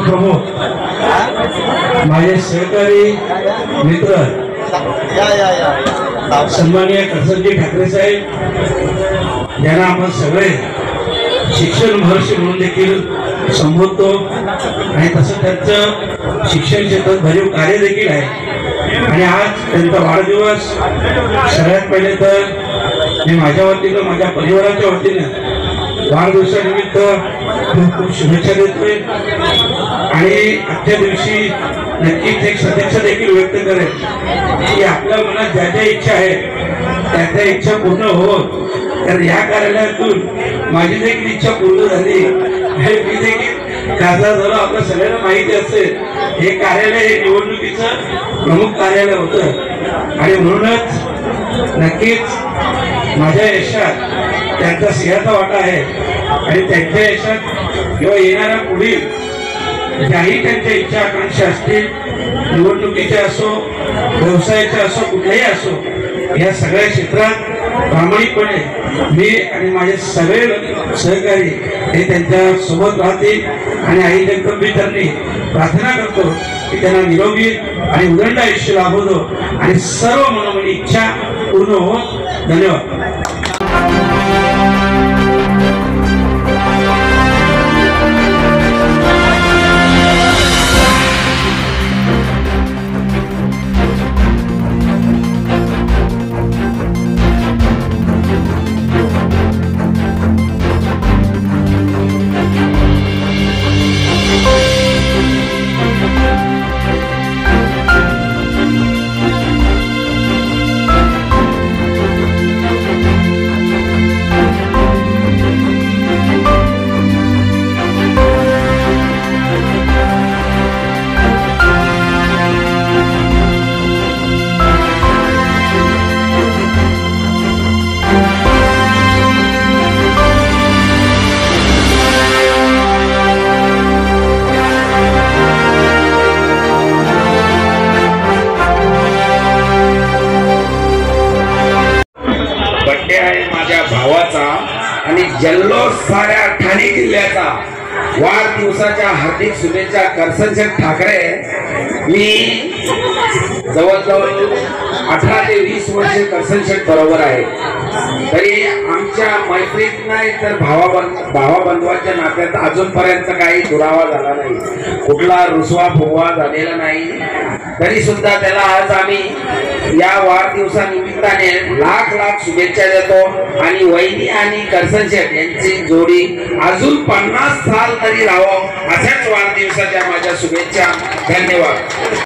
प्रमुख माझे सहकारी मित्र सन्माननीय करसनजी ठाकरे साहेब यांना आपण सगळे शिक्षण महर्षी म्हणून देखील संबोधतो आणि तसं त्यांचं शिक्षण क्षेत्रात भरीव कार्य देखील आहे। आणि आज त्यांचा वाढदिवस सगळ्यात पहिले तर मी माझ्या वतीनं माझ्या परिवाराच्या वतीनं वाढदिवसानिमित्त खूप खूप शुभेच्छा देतोय आणि आजच्या दिवशी नक्कीच एक सदिच्छा देखील व्यक्त करेल की आपल्या मनात ज्या ज्या इच्छा आहेत त्या इच्छा पूर्ण होवो। तर या कार्यालयातून माझी देखील इच्छा पूर्ण झाली आणि मी देखील खासदार झालो। आपल्या सगळ्यांना माहिती असेल हे कार्यालय हे निवडणुकीचं प्रमुख कार्यालय होतं आणि म्हणूनच नक्कीच माझ्या यशात त्यांचा सिंहाचा वाटा आहे आणि त्यांच्या यशात किंवा येणाऱ्या पुढील ज्याही त्यांच्या इच्छा आकांक्षा असतील निवडणुकीच्या असो व्यवसायाच्या असो कुठल्याही असो या सगळ्या क्षेत्रात प्रामाणिकपणे मी आणि माझे सगळे सहकारी हे त्यांच्या सोबत राहतील आणि आई जगदंबेचरणी प्रार्थना करतो की त्यांना निरोगी आणि उदंड आयुष्य लाभो दो आणि सर्व मनोमनी इच्छा पूर्ण हो। धन्यवाद। माझ्या भावाचा आणि जल्लोष साऱ्या ठाणे जिल्ह्याचा वाढदिवसाच्या हार्दिक शुभेच्छा करसनजी ठाकरे। मी जवळजवळ 18 ते 20 वर्षे करसनजी बरोबर आहे तरी आमच्या मैत्रीत नाही तर भावा बंधवांच्या नात्यात अजूनपर्यंत काही दुरावा झाला नाही, कुठला रुसवा फुगवा झालेला नाही। तरी सुद्धा त्याला आज आम्ही या वाढदिवसानिमित्ताने लाख लाख शुभेच्छा देतो आणि वहिनी आणि करसनजी यांची जोडी अजून 50 साल तरी राहावं अशाच वाढदिवसाच्या माझ्या शुभेच्छा। धन्यवाद।